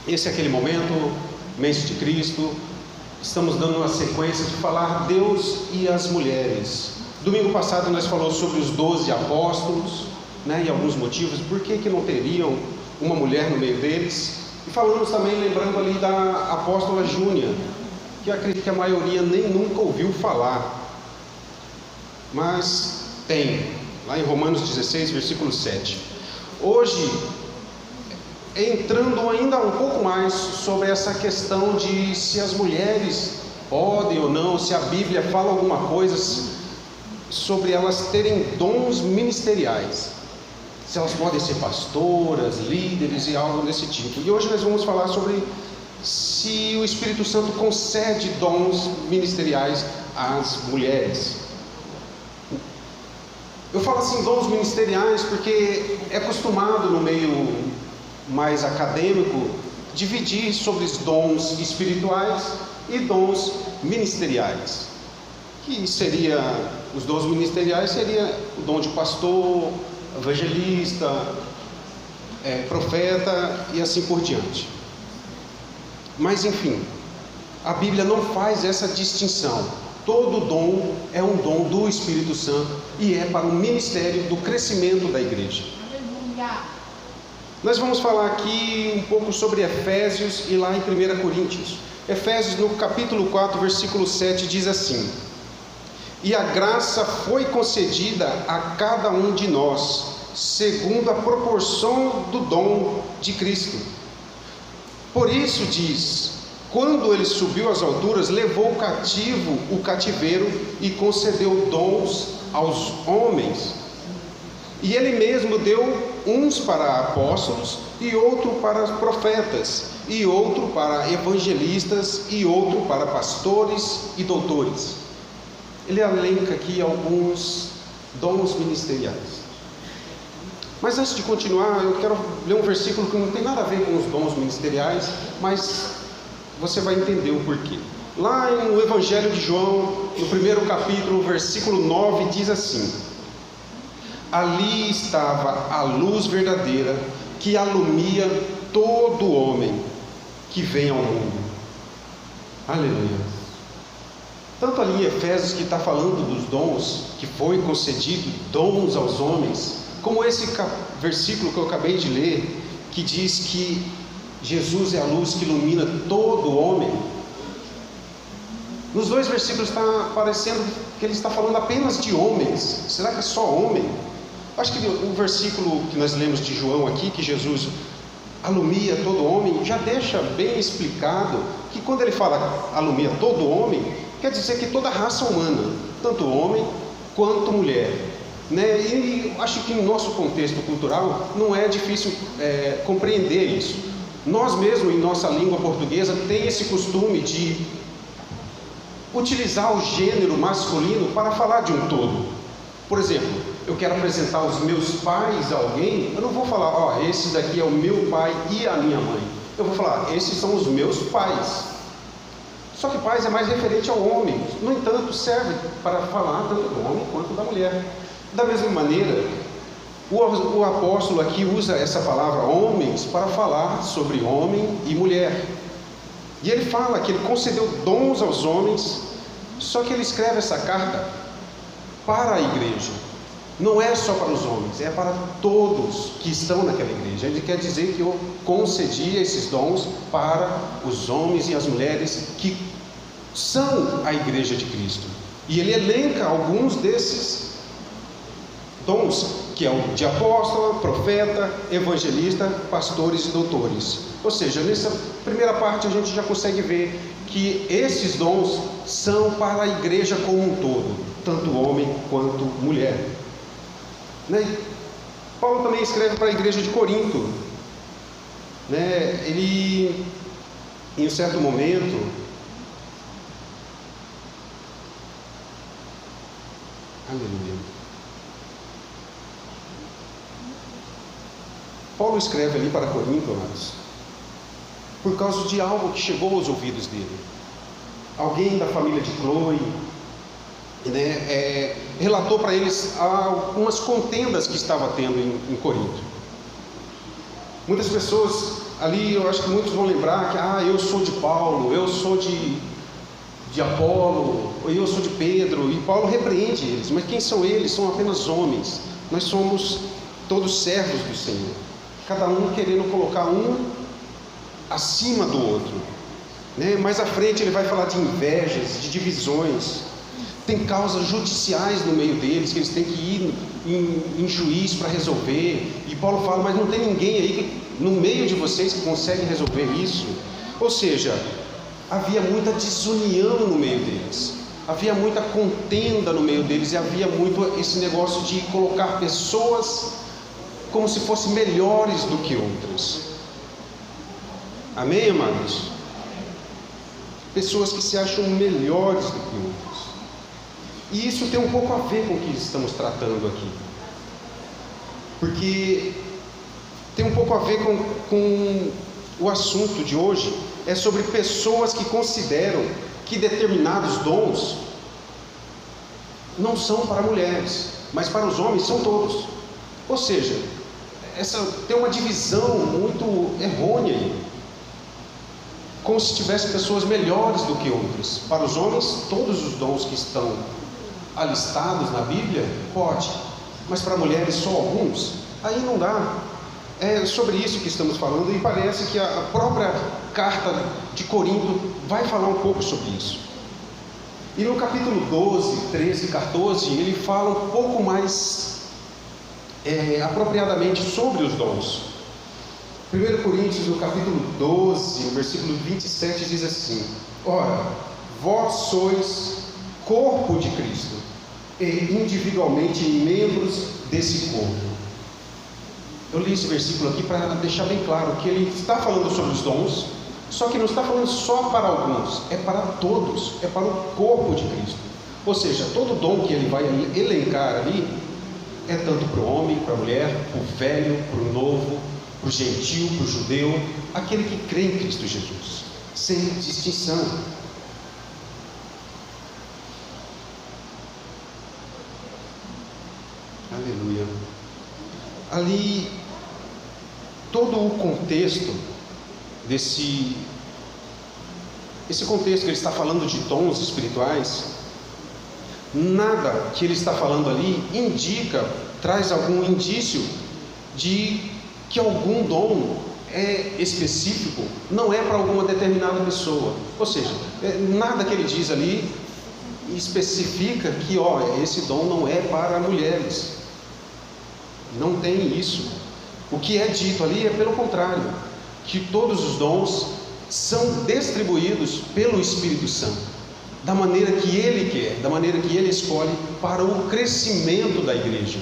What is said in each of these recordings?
Esse é aquele momento, mês de Cristo, estamos dando uma sequência de falar Deus e as mulheres. Domingo passado nós falamos sobre os 12 apóstolos, né, e alguns motivos, por que não teriam uma mulher no meio deles. E falamos também, lembrando ali da apóstola Júnia, que eu acredito que a maioria nem nunca ouviu falar, mas tem, lá em Romanos 16, versículo 7. Hoje, entrando ainda um pouco mais sobre essa questão de se as mulheres podem ou não, se a Bíblia fala alguma coisa sobre elas terem dons ministeriais, se elas podem ser pastoras, líderes e algo desse tipo. E hoje nós vamos falar sobre se o Espírito Santo concede dons ministeriais às mulheres. Eu falo assim, dons ministeriais, porque é acostumado no meio mais acadêmico dividir sobre os dons espirituais e dons ministeriais, que seria, os dons ministeriais seria o dom de pastor, evangelista, profeta e assim por diante. Mas enfim, a Bíblia não faz essa distinção. Todo dom é um dom do Espírito Santo e é para o ministério do crescimento da igreja. Aleluia. Nós vamos falar aqui um pouco sobre Efésios e lá em 1 Coríntios. Efésios no capítulo 4, versículo 7 diz assim: e a graça foi concedida a cada um de nós, segundo a proporção do dom de Cristo. Por isso diz: quando ele subiu às alturas, levou cativo o cativeiro e concedeu dons aos homens. E ele mesmo deu uns para apóstolos, e outro para profetas, e outro para evangelistas, e outro para pastores e doutores. Ele elenca aqui alguns dons ministeriais. Mas antes de continuar, eu quero ler um versículo que não tem nada a ver com os dons ministeriais, mas você vai entender o porquê. Lá no Evangelho de João, no primeiro capítulo, versículo 9, diz assim: ali estava a luz verdadeira, que alumia todo homem que vem ao mundo. Aleluia. Tanto ali em Efésios, que está falando dos dons, que foi concedido dons aos homens, como esse versículo que eu acabei de ler, que diz que Jesus é a luz que ilumina todo homem. Nos dois versículos está parecendo que ele está falando apenas de homens. Será que é só homem? Acho que o versículo que nós lemos de João aqui, que Jesus alumia todo homem, já deixa bem explicado que quando ele fala alumia todo homem, quer dizer que toda a raça humana, tanto homem quanto mulher, né? E acho que no nosso contexto cultural não é difícil compreender isso. Nós mesmos, em nossa língua portuguesa, tem esse costume de utilizar o gênero masculino para falar de um todo. Por exemplo, eu quero apresentar os meus pais a alguém, eu não vou falar, esse daqui é o meu pai e a minha mãe. Eu vou falar, esses são os meus pais. Só que pais é mais referente ao homem. No entanto, serve para falar tanto do homem quanto da mulher. Da mesma maneira, o apóstolo aqui usa essa palavra homens para falar sobre homem e mulher. E ele fala que ele concedeu dons aos homens, só que ele escreve essa carta para a igreja. Não é só para os homens, é para todos que estão naquela igreja. Ele quer dizer que eu concedi esses dons para os homens e as mulheres que são a igreja de Cristo. E ele elenca alguns desses dons, que é o de apóstolo, profeta, evangelista, pastores e doutores. Ou seja, nessa primeira parte a gente já consegue ver que esses dons são para a igreja como um todo, tanto homem quanto mulher. Né? Paulo também escreve para a igreja de Corinto, né? Ele, em um certo momento, aleluia, Paulo escreve ali para Corinto, amados, por causa de algo que chegou aos ouvidos dele. Alguém da família de Cloe, né, relatou para eles algumas contendas que estava tendo em Corinto. Muitas pessoas ali eu acho que muitos vão lembrar que eu sou de Paulo, eu sou de Apolo, ou eu sou de Pedro, e Paulo repreende eles. Mas quem são eles? São apenas homens. Nós somos todos servos do Senhor, cada um querendo colocar um acima do outro, né? Mais à frente ele vai falar de invejas, de divisões. Tem causas judiciais no meio deles, que eles têm que ir em juiz para resolver. E Paulo fala, mas não tem ninguém aí no meio de vocês que consegue resolver isso. Ou seja, havia muita desunião no meio deles, havia muita contenda no meio deles, e havia muito esse negócio de colocar pessoas como se fossem melhores do que outras. Amém, amados? Pessoas que se acham melhores do que outras. E isso tem um pouco a ver com o que estamos tratando aqui, porque tem um pouco a ver com o assunto de hoje. É sobre pessoas que consideram que determinados dons não são para mulheres, mas para os homens são todos. Ou seja, tem uma divisão muito errônea aí, como se tivesse pessoas melhores do que outras. Para os homens, todos os dons que estão alistados na Bíblia, pode, mas para mulheres só alguns, aí não dá. É sobre isso que estamos falando, e parece que a própria carta de Corinto vai falar um pouco sobre isso. E no capítulo 12, 13 e 14, ele fala um pouco mais apropriadamente sobre os dons. 1 Coríntios, no capítulo 12, no versículo 27, diz assim: ora, vós sois corpo de Cristo, e individualmente membros desse corpo. Eu li esse versículo aqui para deixar bem claro que ele está falando sobre os dons, só que não está falando só para alguns, é para todos, é para o corpo de Cristo. Ou seja, todo dom que ele vai elencar ali é tanto para o homem, para a mulher, para o velho, para o novo, para o gentio, para o judeu, aquele que crê em Cristo Jesus, sem distinção. Aleluia. Ali, todo o contexto esse contexto que ele está falando de dons espirituais, nada que ele está falando ali traz algum indício de que algum dom específico não é para alguma determinada pessoa. Ou seja, nada que ele diz ali especifica que esse dom não é para mulheres. Não tem isso. O que é dito ali é pelo contrário, que todos os dons são distribuídos pelo Espírito Santo, da maneira que Ele quer, da maneira que Ele escolhe, para o crescimento da igreja.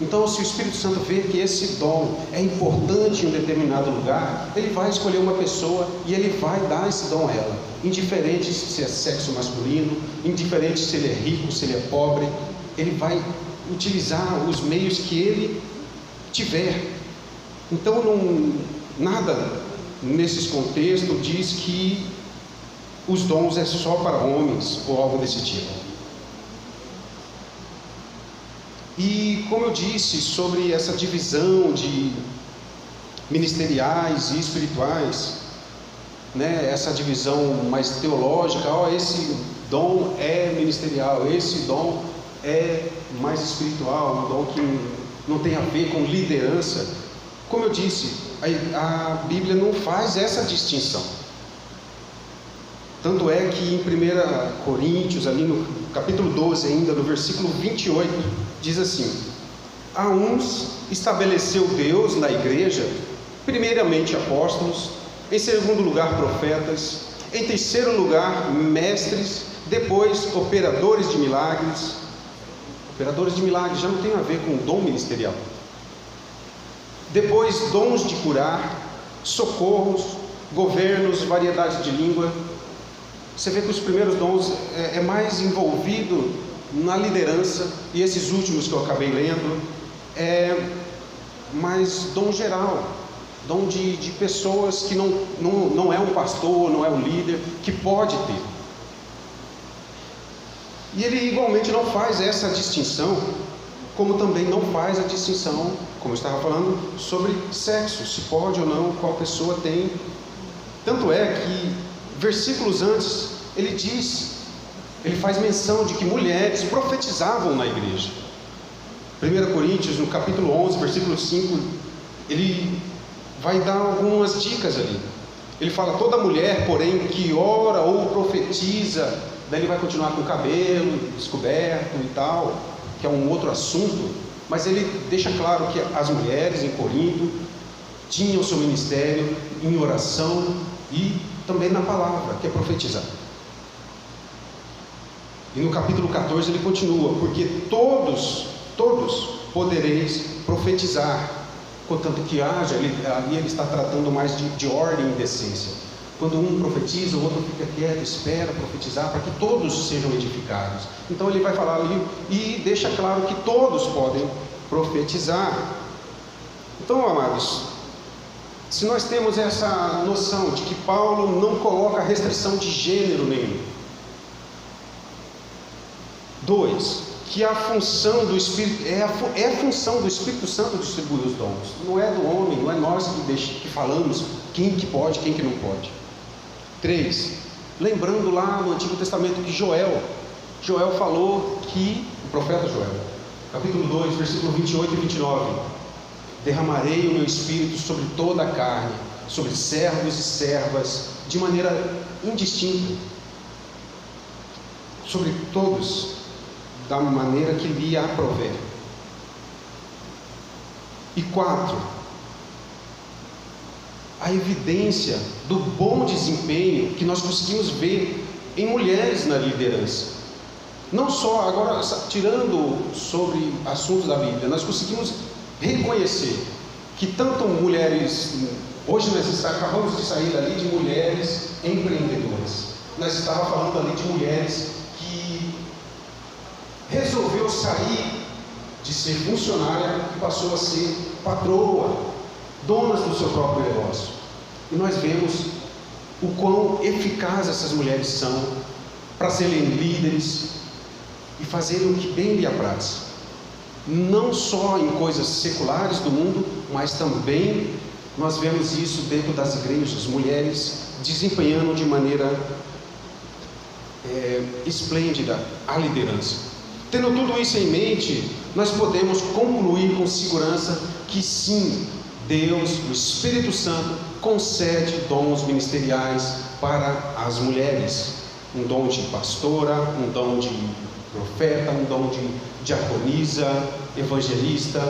Então, se o Espírito Santo vê que esse dom é importante em um determinado lugar, Ele vai escolher uma pessoa e Ele vai dar esse dom a ela, indiferente se é sexo masculino, indiferente se ele é rico, se ele é pobre. Ele vai utilizar os meios que Ele tiver. Então, nada nesses contextos diz que os dons é só para homens ou algo desse tipo. E como eu disse sobre essa divisão de ministeriais e espirituais, né, essa divisão mais teológica, esse dom é ministerial, esse dom é mais espiritual, um dom que não tem a ver com liderança. Como eu disse, a Bíblia não faz essa distinção. Tanto é que em 1 Coríntios, ali no capítulo 12 ainda, no versículo 28, diz assim: a uns estabeleceu Deus na igreja, primeiramente apóstolos, em segundo lugar profetas, em terceiro lugar mestres, depois operadores de milagres. Operadores de milagres já não tem a ver com dom ministerial. Depois dons de curar, socorros, governos, variedade de língua. Você vê que os primeiros dons é mais envolvido na liderança, e esses últimos que eu acabei lendo é mais dom geral, dom de pessoas que não é um pastor, não é um líder, que pode ter. E ele igualmente não faz essa distinção, como também não faz a distinção como eu estava falando, sobre sexo, se pode ou não, qual pessoa tem. Tanto é que, versículos antes, ele faz menção de que mulheres profetizavam na igreja. 1 Coríntios, no capítulo 11, versículo 5, ele vai dar algumas dicas ali. Ele fala: toda mulher, porém, que ora ou profetiza, daí ele vai continuar com o cabelo descoberto e tal, que é um outro assunto, mas ele deixa claro que as mulheres em Corinto tinham seu ministério em oração e também na palavra, que é profetizar. E no capítulo 14 ele continua: porque todos podereis profetizar, contanto que haja, ali ele está tratando mais de ordem e decência. Quando um profetiza, o outro fica quieto, espera profetizar, para que todos sejam edificados. Então ele vai falar ali e deixa claro que todos podem profetizar. Então, amados, se nós temos essa noção de que Paulo não coloca restrição de gênero nenhum. 2, que a função do Espírito é a função do Espírito Santo distribuir os dons, não é do homem, não é nós que falamos quem que pode, quem que não pode. 3, lembrando lá no Antigo Testamento que Joel falou que, o profeta Joel, capítulo 2, versículo 28 e 29, derramarei o meu Espírito sobre toda a carne, sobre servos e servas, de maneira indistinta, sobre todos, da maneira que lhe aprouver. E 4, a evidência do bom desempenho que nós conseguimos ver em mulheres na liderança. Não só, agora tirando sobre assuntos da Bíblia, nós conseguimos reconhecer que tanto mulheres, hoje nós acabamos de sair dali de mulheres empreendedoras, nós estávamos falando ali de mulheres que resolveu sair de ser funcionária e passou a ser patroa, donas do seu próprio negócio. E nós vemos o quão eficazes essas mulheres são para serem líderes e fazerem o que bem lhe apraz, não só em coisas seculares do mundo, mas também nós vemos isso dentro das igrejas, mulheres desempenhando de maneira esplêndida a liderança. Tendo tudo isso em mente, nós podemos concluir com segurança que sim, Deus, o Espírito Santo, concede dons ministeriais para as mulheres. Um dom de pastora, um dom de profeta, um dom de diaconisa, evangelista.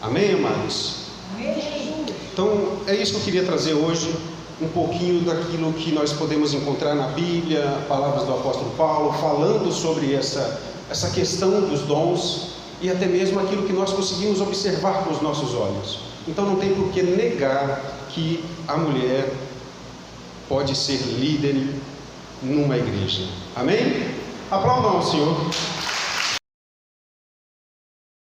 Amém, amados? Amém. Então, é isso que eu queria trazer hoje, um pouquinho daquilo que nós podemos encontrar na Bíblia, palavras do apóstolo Paulo, falando sobre essa questão dos dons e até mesmo aquilo que nós conseguimos observar com os nossos olhos. Então não tem por que negar que a mulher pode ser líder numa igreja. Amém? Aplaudam ao Senhor.